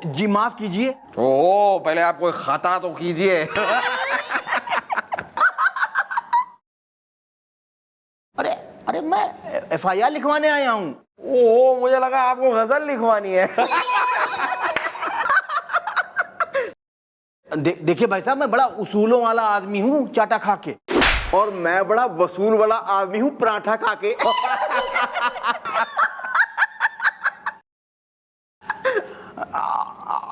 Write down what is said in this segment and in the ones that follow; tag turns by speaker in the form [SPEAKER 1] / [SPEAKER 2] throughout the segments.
[SPEAKER 1] जी माफ कीजिए।
[SPEAKER 2] ओहो, पहले आप कोई खता तो कीजिए।
[SPEAKER 1] अरे अरे मैं FIR लिखवाने आया हूँ।
[SPEAKER 2] ओहो, मुझे लगा आपको गजल लिखवानी है।
[SPEAKER 1] देखिए भाई साहब, मैं बड़ा उसूलों वाला आदमी हूँ चाटा खा के।
[SPEAKER 3] और मैं बड़ा वसूल वाला आदमी हूँ पराठा खा के।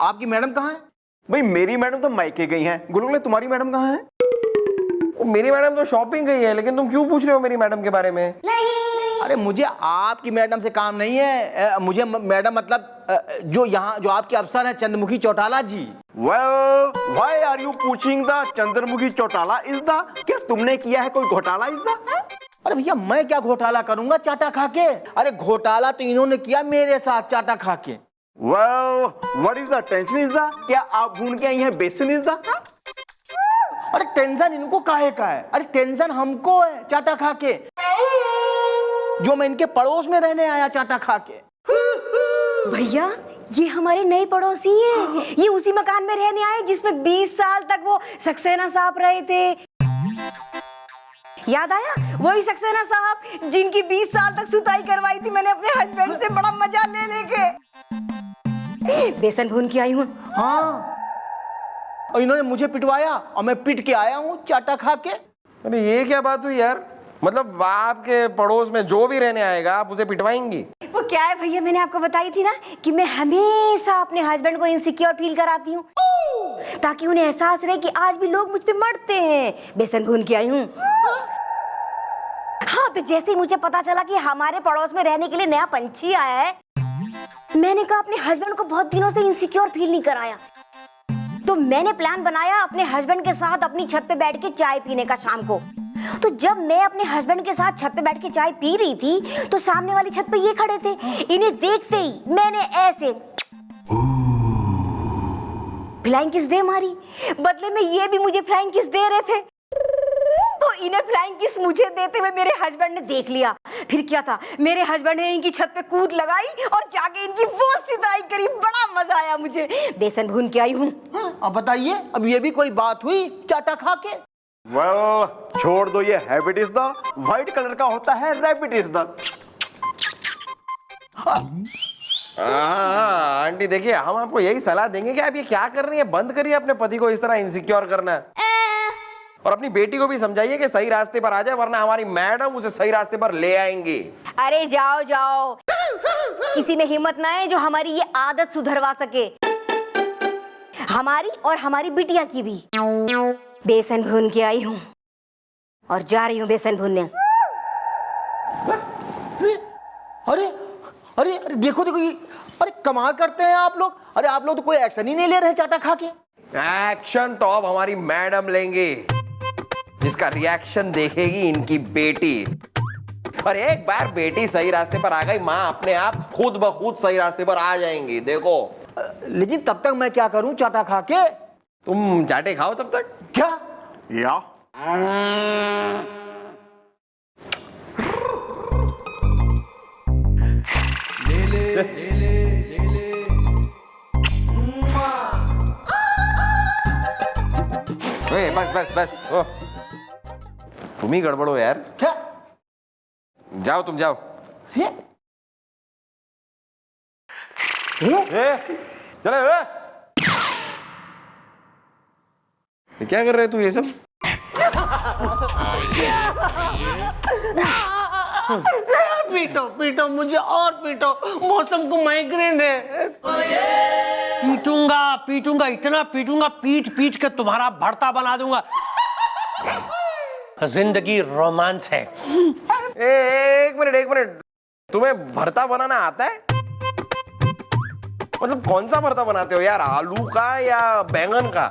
[SPEAKER 1] आपकी मैडम कहाँ है?
[SPEAKER 3] भाई मेरी मैडम तो मायके गई हैं। गुलगुले तुम्हारी मैडम कहाँ है?
[SPEAKER 2] मेरी मैडम तो शॉपिंग गई है, लेकिन तुम क्यों पूछ रहे हो मेरी मैडम के बारे में?
[SPEAKER 1] अरे मुझे आपकी मैडम से काम नहीं है। मुझे मैडम मतलब जो यहाँ जो आपके अफसर हैं Chandramukhi Chautala ji.
[SPEAKER 3] Well, why are you पूछिंग the Chandramukhi Chautala is the? क्या तुमने किया है कोई घोटाला इज द?
[SPEAKER 1] अरे भैया मैं क्या घोटाला करूंगा चाटा खा के? अरे घोटाला तो इन्होंने किया मेरे साथ चाटा खा के।
[SPEAKER 3] Well, what is the tension is the? क्या आप ढूंढ के आई हैं बेसन इज द?
[SPEAKER 1] अरे टेंशन इनको काहे का है? अरे टेंशन हमको है चाटा खा के, जो मैं इनके पड़ोस में रहने आया चाटा खा के।
[SPEAKER 4] भैया ये हमारे नए पड़ोसी हैं। ये उसी मकान में रहने आए जिसमें 20 साल तक वो सक्सेना साहब रहे थे। याद आया? वही सक्सेना साहब जिनकी 20 साल तक सुताई करवाई थी मैंने अपने हस्बैंड से बड़ा मजा ले लेके। बेसन भून के आई हूँ।
[SPEAKER 1] हाँ, और इन्होंने मुझे पिटवाया और मैं पिट के आया हूँ चाटा खा के।
[SPEAKER 2] अरे ये क्या बात हुई यार? मतलब आपके पड़ोस में जो भी रहने आएगा आप उसे पिटवाएंगी?
[SPEAKER 4] वो क्या है भैया, मैंने आपको बताई थी ना कि मैं हमेशा अपने हस्बैंड को इनसिक्योर फील कराती हूँ, ताकि उन्हें एहसास रहे कि आज भी लोग मुझ पे मरते हैं। बेसन भून के आई हूँ। हाँ, तो जैसे ही मुझे पता चला कि हमारे पड़ोस में रहने के लिए नया पंछी आया है, मैंने कहा अपने हस्बैंड को बहुत दिनों से इनसिक्योर फील नहीं कराया, तो मैंने प्लान बनाया अपने हस्बैंड के साथ अपनी छत पे बैठ के चाय पीने का शाम को। तो जब मैं अपने हस्बैंड के साथ छत पे बैठ के चाय पी रही थी तो सामने वाली छत पे ये खड़े थे। इन्हें देखते ही मैंने ऐसे फ्लाइंग किस दे मारी, बदले में ये भी मुझे फ्लाइंग किस दे रहे थे। तो इन्हें फ्लाइंग किस मुझे देते हुए मेरे हस्बैंड ने देख लिया। फिर क्या था, मेरे हस्बैंड ने इनकी छत पे कूद लगाई और जाके इनकी वो सिताई करी। बड़ा मजा आया मुझे। बेसन भून के आई हूँ।
[SPEAKER 1] अब बताइए, अब ये भी कोई बात हुई चाटा खा के?
[SPEAKER 3] Well, छोड़ दो ये habit is the. White colour का होता है रैबिट इज द।
[SPEAKER 2] आंटी देखिए, हम आपको यही सलाह देंगे कि आप ये क्या कर रही हैं, बंद करिए अपने पति को इस तरह इनसिक्योर करना। और अपनी बेटी को भी समझाइए कि सही रास्ते पर आ जाए, वरना हमारी मैडम उसे सही रास्ते पर ले आएंगी।
[SPEAKER 4] अरे जाओ जाओ, किसी में हिम्मत ना है जो हमारी ये आदत सुधरवा सके, हमारी और हमारी बिटिया की भी। बेसन भून के आई हूँ और जा रही हूँ बेसन भूनने।
[SPEAKER 1] अरे अरे अरे देखो देखो ये, अरे कमाल करते हैं आप लोग। अरे आप लोग तो कोई एक्शन ही नहीं ले रहे चाटा खा के।
[SPEAKER 2] एक्शन तो अब हमारी मैडम लेंगे, जिसका रिएक्शन देखेगी इनकी बेटी। और एक बार बेटी सही रास्ते पर आ गई, माँ अपने आप खुद ब खुद सही रास्ते पर आ जाएंगी। देखो।
[SPEAKER 1] लेकिन तब तक मैं क्या करूं चाटा खा के?
[SPEAKER 2] तुम चाटे खाओ तब तक।
[SPEAKER 1] क्या?
[SPEAKER 3] या
[SPEAKER 2] बस बस बस, तुम ही गड़बड़ हो यार।
[SPEAKER 1] क्या?
[SPEAKER 2] जाओ तुम जाओ।
[SPEAKER 1] ये?
[SPEAKER 2] चले। क्या कर रहे तू ये सब?
[SPEAKER 5] पीटो पीटो मुझे और पीटो, मौसम को माइग्रेन है। पीटूंगा पीटूंगा, इतना पीटूंगा, पीट पीट के तुम्हारा भरता बना दूंगा। जिंदगी रोमांस है।
[SPEAKER 2] एक मिनट, तुम्हें भरता बनाना आता है? मतलब कौन सा भरता बनाते हो यार, आलू का या बैंगन का?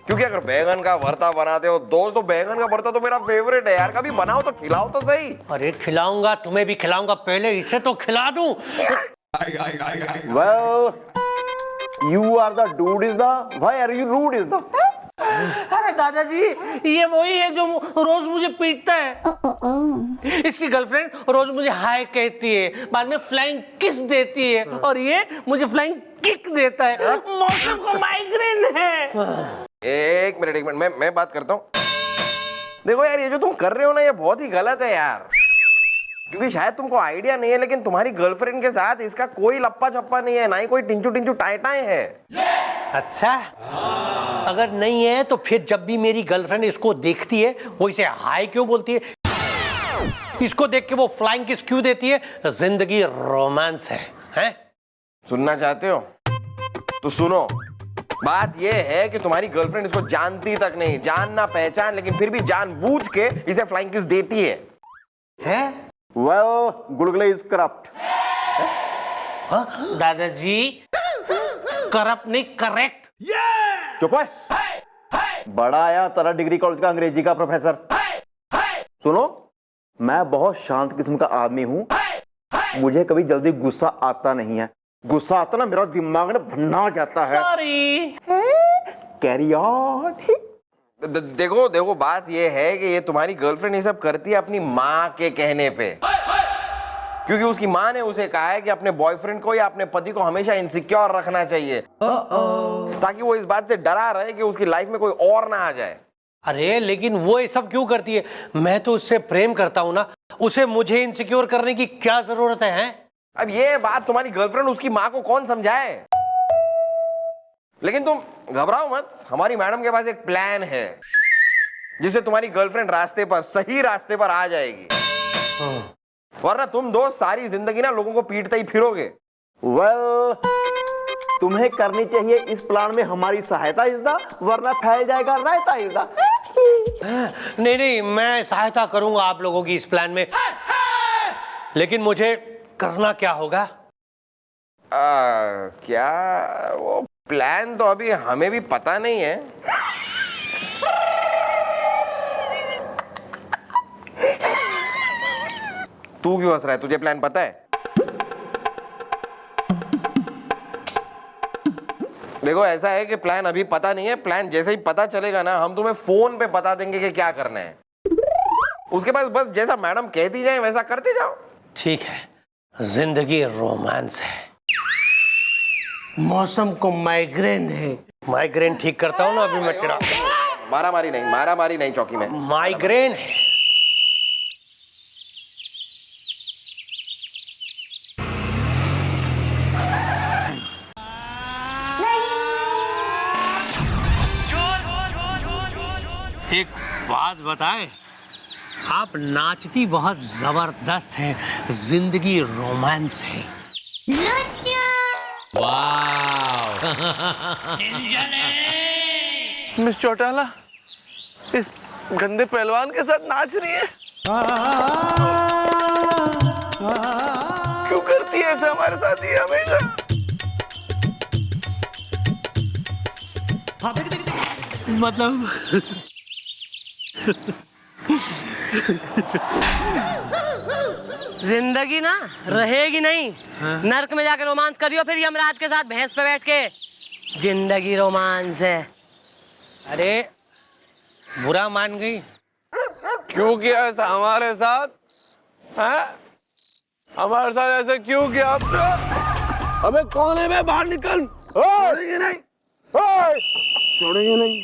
[SPEAKER 2] क्योंकि अगर बैंगन का भरता बनाते हो दोस्त, तो बैंगन का भरता तो मेरा फेवरेट है यार। कभी बनाओ तो खिलाओ तो सही।
[SPEAKER 5] अरे खिलाऊंगा, तुम्हें भी खिलाऊंगा, पहले इसे तो खिला दूं।
[SPEAKER 3] well, you are the dude is the. Why are you rude is the?
[SPEAKER 5] अरे दादाजी, ये वही है जो रोज मुझे पीटता है। इसकी गर्लफ्रेंड रोज मुझे हाय कहती है, बाद में फ्लाइंग किस देती है, और ये मुझे फ्लाइंग किक देता है। मौसम को माइग्रेन है।
[SPEAKER 2] एक मिनट मैं बात करता हूँ। देखो यार, ये जो तुम कर रहे हो ना, ये बहुत ही गलत है यार। क्योंकि शायद तुमको आइडिया नहीं है, लेकिन तुम्हारी गर्लफ्रेंड के साथ इसका कोई लप्पा छप्पा नहीं है, ना ही कोई टिंचू टिंचू टाए टाए है।
[SPEAKER 5] अच्छा, अगर नहीं है तो फिर जब भी मेरी गर्लफ्रेंड इसको देखती है वो इसे हाय क्यों बोलती है? इसको देख के वो फ्लाइंग किस क्यों देती है? जिंदगी रोमांस है?
[SPEAKER 2] सुनना चाहते हो तो सुनो। बात ये है कि तुम्हारी गर्लफ्रेंड इसको जानती तक नहीं, जानना पहचान, लेकिन फिर भी जानबूझ के इसे फ्लाइंग किस देती है।
[SPEAKER 3] Well, Gulgule is corrupt.
[SPEAKER 5] दादाजी, करप्ट नहीं, करेक्ट।
[SPEAKER 3] चुप है। बड़ा आया तेरा डिग्री कॉलेज का अंग्रेजी का प्रोफेसर। सुनो, मैं बहुत शांत किस्म का आदमी हूं, मुझे कभी जल्दी गुस्सा आता नहीं है। गुस्सा आता ना मेरा दिमाग ना भन्ना जाता है।
[SPEAKER 5] सॉरी।
[SPEAKER 3] Carry on.
[SPEAKER 2] देखो बात ये है कि ये तुम्हारी गर्लफ्रेंड ये सब करती है अपनी माँ के कहने पे, क्योंकि उसकी माँ ने उसे कहा है कि अपने बॉयफ्रेंड को या अपने पति को हमेशा इनसिक्योर रखना चाहिए, ताकि वो इस बात से डरा रहे कि उसकी लाइफ में कोई और ना आ जाए।
[SPEAKER 5] अरे लेकिन वो ये सब क्यों करती है? मैं तो उससे प्रेम करता हूं ना, उसे मुझे इनसिक्योर करने की क्या जरूरत है?
[SPEAKER 2] अब ये बात तुम्हारी गर्लफ्रेंड उसकी माँ को कौन समझाए? लेकिन तुम घबराओ मत, हमारी मैडम के पास एक प्लान है जिससे तुम्हारी गर्लफ्रेंड सही रास्ते पर आ जाएगी। वरना तुम दो सारी जिंदगी ना लोगों को पीटते ही फिरोगे।
[SPEAKER 3] वेल, तुम्हें करनी चाहिए इस प्लान में हमारी सहायता इज़दा, वरना फैल जाएगा रायता इज़दा।
[SPEAKER 5] नहीं, मैं सहायता करूंगा आप लोगों की इस प्लान में, लेकिन मुझे करना क्या होगा?
[SPEAKER 2] क्या वो प्लान तो अभी हमें भी पता नहीं है। तू क्यों हंस रहा है? तुझे प्लान पता है? देखो ऐसा है कि प्लान अभी पता नहीं है, प्लान जैसे ही पता चलेगा ना, हम तुम्हें फोन पे बता देंगे कि क्या करना है। उसके बाद बस जैसा मैडम कहती जाए वैसा करते जाओ।
[SPEAKER 5] ठीक है, जिंदगी रोमांस है। मौसम को माइग्रेन है। माइग्रेन ठीक करता हूँ ना अभी मैं तेरा।
[SPEAKER 2] मारामारी नहीं चौकी में।
[SPEAKER 5] माइग्रेन है। एक बात बताएं, आप नाचती बहुत जबरदस्त है। जिंदगी रोमांस है।
[SPEAKER 6] मिस चौटाला इस गंदे पहलवान के साथ नाच रही है। क्यों करती है ऐसा हमारे साथ ही हमेशा?
[SPEAKER 5] मतलब
[SPEAKER 7] जिंदगी ना रहेगी नहीं। नर्क में जाके रोमांस करियो फिर यमराज के साथ भैंस पे बैठ के। जिंदगी रोमांस है।
[SPEAKER 5] अरे बुरा मान गई?
[SPEAKER 6] क्यों किया ऐसा हमारे साथ? हैं? हमारे साथ ऐसे क्यों किया आपने? अबे कौन है? मैं बाहर निकल। छोड़ेंगे नहीं, छोड़ेंगे नहीं।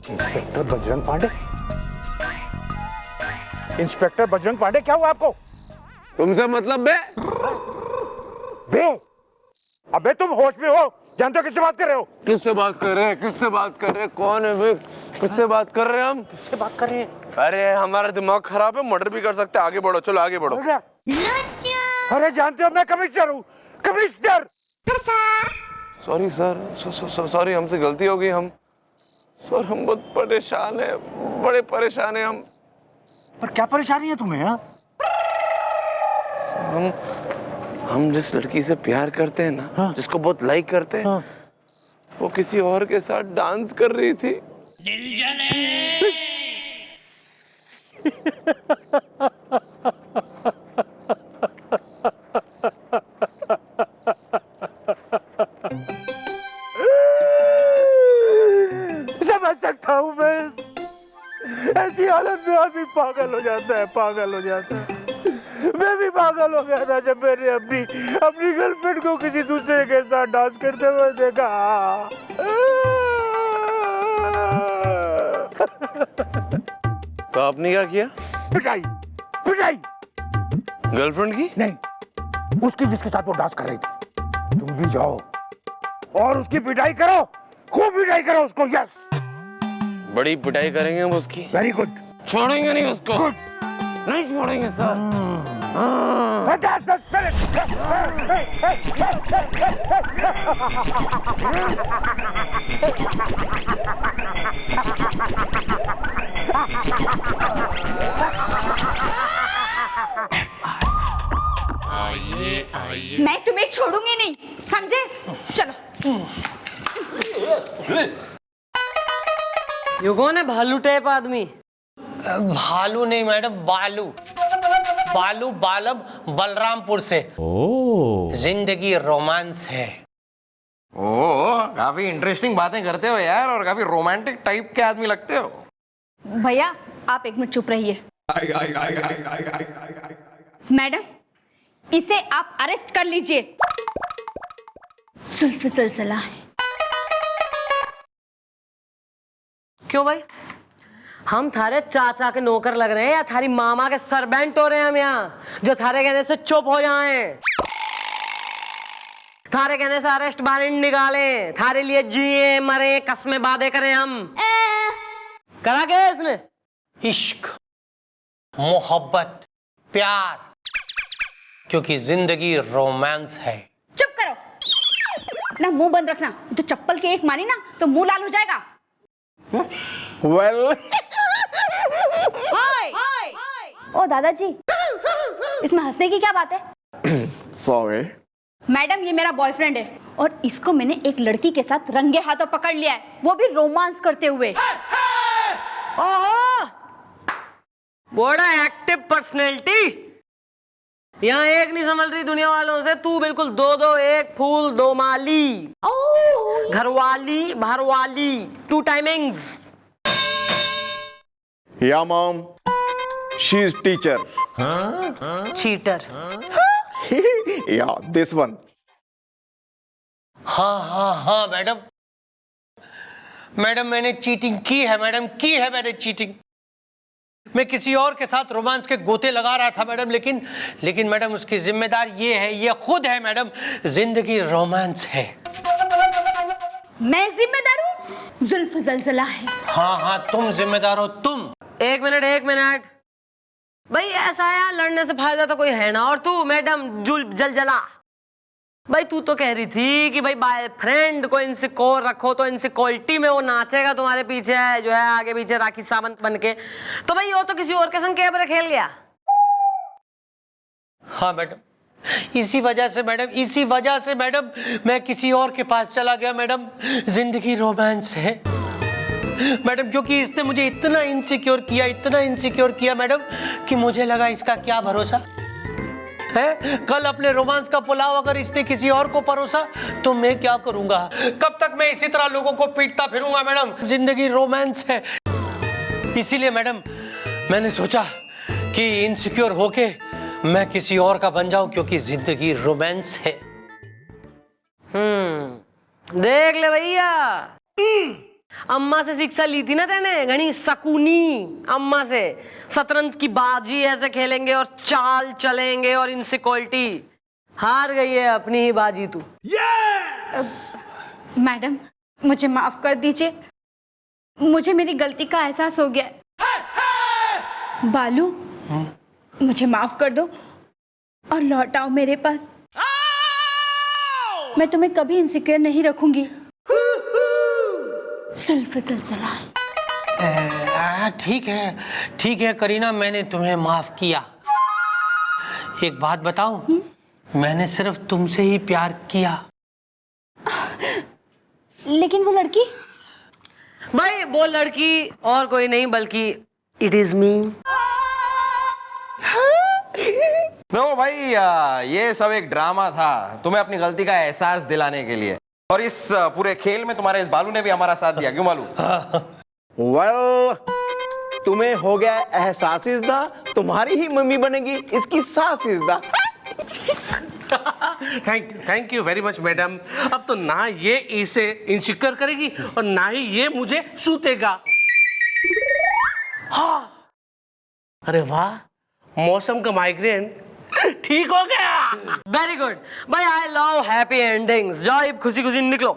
[SPEAKER 8] इंस्पेक्टर बजरंग पांडे, इंस्पेक्टर बजरंग पांडे, क्या हुआ आपको?
[SPEAKER 6] तुमसे मतलब बे?
[SPEAKER 8] बे? अबे तुम होश में हो? जानते हो किससे बात कर रहे हो?
[SPEAKER 6] किससे बात कर रहे हैं? किससे बात कर रहे हैं? कौन है बे? किससे बात कर रहे हैं हम?
[SPEAKER 5] किससे बात कर रहे हैं?
[SPEAKER 6] अरे हमारा दिमाग खराब है, मर्डर भी कर सकते हैं। आगे बढ़ो, चलो आगे बढ़ो।
[SPEAKER 8] अरे जानते हो मैं कमिश्नर हूँ, कमिश्नर।
[SPEAKER 6] सॉरी सर, सॉरी, हमसे गलती हो गई। हम सर हम बहुत परेशान है, बड़े परेशान है हम।
[SPEAKER 8] पर क्या परेशानी है तुम्हें? हाँ,
[SPEAKER 6] हम जिस लड़की से प्यार करते हैं ना,
[SPEAKER 8] हाँ?
[SPEAKER 6] जिसको बहुत लाइक करते हैं,
[SPEAKER 8] हाँ?
[SPEAKER 6] वो किसी और के साथ डांस कर रही थी।
[SPEAKER 5] दिल जले।
[SPEAKER 8] समझ सकता हूँ ऐसी हालत में आदमी पागल हो जाता है, पागल हो जाता है। मैं भी पागल हो गया था जब मैंने अपनी गर्लफ्रेंड को किसी दूसरे के साथ डांस करते हुए देखा।
[SPEAKER 6] तो आपने क्या किया?
[SPEAKER 8] पिटाई, पिटाई।
[SPEAKER 6] गर्लफ्रेंड की?
[SPEAKER 8] नहीं, उसकी जिसके साथ वो डांस कर रही थी। तुम भी जाओ और उसकी पिटाई करो, खूब पिटाई करो उसको। यस,
[SPEAKER 6] बड़ी पिटाई करेंगे हम उसकी।
[SPEAKER 8] Very good.
[SPEAKER 6] छोड़ेंगे नहीं उसको।
[SPEAKER 8] गुड।
[SPEAKER 6] नहीं छोड़ेंगे सर।
[SPEAKER 9] मैं तुम्हें छोड़ूंगी नहीं, समझे? चलो।
[SPEAKER 7] ये कौन है भालू टाइप आदमी?
[SPEAKER 5] भालू नहीं मैडम, बालू। बालू बालब बलरामपुर से। जिंदगी रोमांस है।
[SPEAKER 2] ओह, काफी इंटरेस्टिंग बातें करते हो यार, और काफी रोमांटिक टाइप के आदमी लगते हो।
[SPEAKER 9] भैया आप एक मिनट चुप रहिए। मैडम, इसे आप अरेस्ट कर लीजिए। जुल्फ जलजला है।
[SPEAKER 7] क्यों भाई, हम थारे चाचा के नौकर लग रहे हैं या थारी मामा के सर्वेंट हो रहे हैं हम यहाँ, जो थारे कहने से चुप हो जाएं, थारे कहने से अरेस्ट वारंट निकालें, थारे लिए जिए मरे कस्में वादे करें हम? करा क्या इसने?
[SPEAKER 5] इश्क, मोहब्बत, प्यार, क्योंकि जिंदगी रोमांस है।
[SPEAKER 9] चुप करो, अपना मुंह बंद रखना। तो चप्पल की एक मारी ना तो मुंह लाल हो जाएगा।
[SPEAKER 2] वेल,
[SPEAKER 9] ओ दादाजी, इसमें हंसने की क्या बात है?
[SPEAKER 2] सॉरी
[SPEAKER 9] मैडम, ये मेरा बॉयफ्रेंड है और इसको मैंने एक लड़की के साथ रंगे हाथों पकड़ लिया है, वो भी रोमांस करते हुए।
[SPEAKER 7] बड़ा एक्टिव पर्सनैलिटी। यहाँ एक नहीं संभल रही दुनिया वालों से, तू बिल्कुल दो दो, एक फूल दो माली, घरवाली भरवाली, 2 टाइमिंग्स।
[SPEAKER 3] या mom, she is teacher.
[SPEAKER 7] Cheater.
[SPEAKER 3] या दिस वन।
[SPEAKER 5] हाँ हाँ हाँ मैडम, मैडम मैंने चीटिंग की है, मैडम की है मैंने चीटिंग। मैं किसी और के साथ रोमांस के गोते लगा रहा था मैडम, लेकिन मैडम उसकी जिम्मेदार ये है, ये खुद है मैडम। जिंदगी रोमांस है।
[SPEAKER 9] मैं जिम्मेदार हूँ? जुल्फ जलजला है।
[SPEAKER 5] हाँ हाँ, तुम जिम्मेदार हो, तुम।
[SPEAKER 7] एक मिनट भाई, ऐसा है यार, लड़ने से फायदा तो कोई है ना। और तू मैडम जलजला भाई, तू तो कह रही थी कि भाई बॉयफ्रेंड को इनसिक्योर रखो तो इनसिक्योरिटी में वो नाचेगा तुम्हारे पीछे, जो है आगे पीछे राखी सावंत बन के। तो भाई वो तो किसी और के संग कैमरे खेल गया।
[SPEAKER 5] हाँ मैडम, इसी वजह से मैडम मैं किसी और के पास चला गया मैडम। जिंदगी रोमांस है मैडम, क्योंकि इसने मुझे इतना इनसिक्योर किया मैडम कि मुझे लगा इसका क्या भरोसा है। कल अपने रोमांस का पुलाव अगर इसने किसी और को परोसा तो मैं क्या करूंगा? कब तक मैं इसी तरह लोगों को पीटता फिरूंगा मैडम? जिंदगी रोमांस है। इसीलिए मैडम मैंने सोचा कि इनसिक्योर होके मैं किसी और का बन जाऊं, क्योंकि जिंदगी रोमांस है।
[SPEAKER 7] देख ले भैया, अम्मा से शिक्षा ली थी ना तेने, घनी सकूनी अम्मा से। शतरंज की बाजी ऐसे खेलेंगे और चाल चलेंगे और इनसिक्योरिटी। हार गई है अपनी ही बाजी तू।
[SPEAKER 9] मैडम, मुझे माफ कर दीजिए, मुझे मेरी गलती का एहसास हो गया। बालू, मुझे माफ कर दो और लौट आओ मेरे पास। मैं तुम्हें कभी इनसिक्योर नहीं रखूंगी। जुल्फ जलजला है।
[SPEAKER 5] ठीक है करीना, मैंने तुम्हें माफ किया। एक बात बताऊं, मैंने सिर्फ तुमसे ही प्यार किया।
[SPEAKER 9] लेकिन वो लड़की?
[SPEAKER 7] भाई वो लड़की और कोई नहीं बल्कि इट इज मी।
[SPEAKER 2] नो भाई, ये सब एक ड्रामा था तुम्हें अपनी गलती का एहसास दिलाने के लिए। और इस पूरे खेल में तुम्हारे इस बालू ने भी हमारा साथ दिया। क्यों बालू?
[SPEAKER 3] वेल, तुम्हें हो गया एहसास इज़दा, तुम्हारी ही मम्मी बनेगी इसकी सास इज़दा।
[SPEAKER 5] Thank you very much madam. अब तो ना ये इसे इनसिक्योर करेगी और ना ही ये मुझे सूतेगा। हाँ, अरे वाह, मौसम का माइग्रेन ठीक हो गया।
[SPEAKER 7] वेरी गुड भाई, आई लव हैप्पी एंडिंग्स। जाओ अब खुशी खुशी निकलो।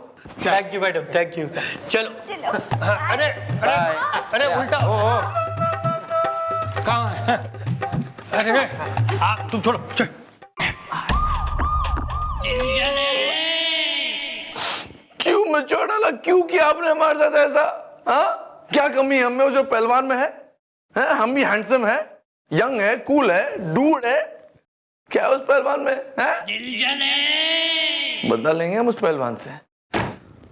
[SPEAKER 5] Thank you madam, thank you. चलो। अरे अरे अरे उल्टा कहाँ है? अरे तुम छोड़ो। चल।
[SPEAKER 6] क्यों मचोड़ डाला? क्यों किया आपने हमारे साथ ऐसा? हाँ, क्या कमी है हमें जो पहलवान में है? हम भी हैंडसम है, यंग है, कूल है, डूड है, क्या उस पहलवान में है? बदला लेंगे हम उस पहलवान से।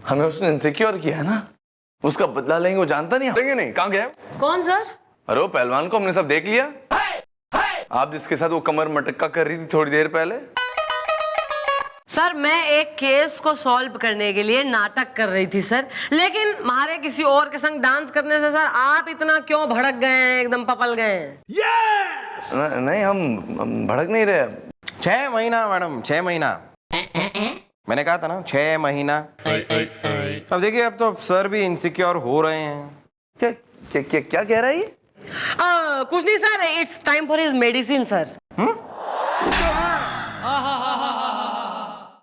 [SPEAKER 6] हमें उसने इनसिक्योर किया है ना, उसका बदला लेंगे। वो जानता नहीं, देंगे नहीं। कहाँ गया?
[SPEAKER 7] कौन सर?
[SPEAKER 6] अरे वो पहलवान को हमने सब देख लिया। आप जिसके साथ वो कमर मटक्का कर रही थी थोड़ी देर पहले।
[SPEAKER 7] सर मैं एक केस को सॉल्व करने के लिए नाटक कर रही थी सर, लेकिन हमारे किसी और के संग डांस करने से सर आप इतना क्यों भड़क गए हैं, एकदम पपल गए हैं?
[SPEAKER 6] नहीं, हम भड़क नहीं रहे।
[SPEAKER 2] 6 महीना मैडम, 6 महीना। मैंने कहा था ना 6 महीना। अब देखिए, अब तो सर भी इनसिक्योर हो रहे हैं।
[SPEAKER 6] क्या कह रहा है ये?
[SPEAKER 7] कुछ नहीं sir, it's time for his medicine sir.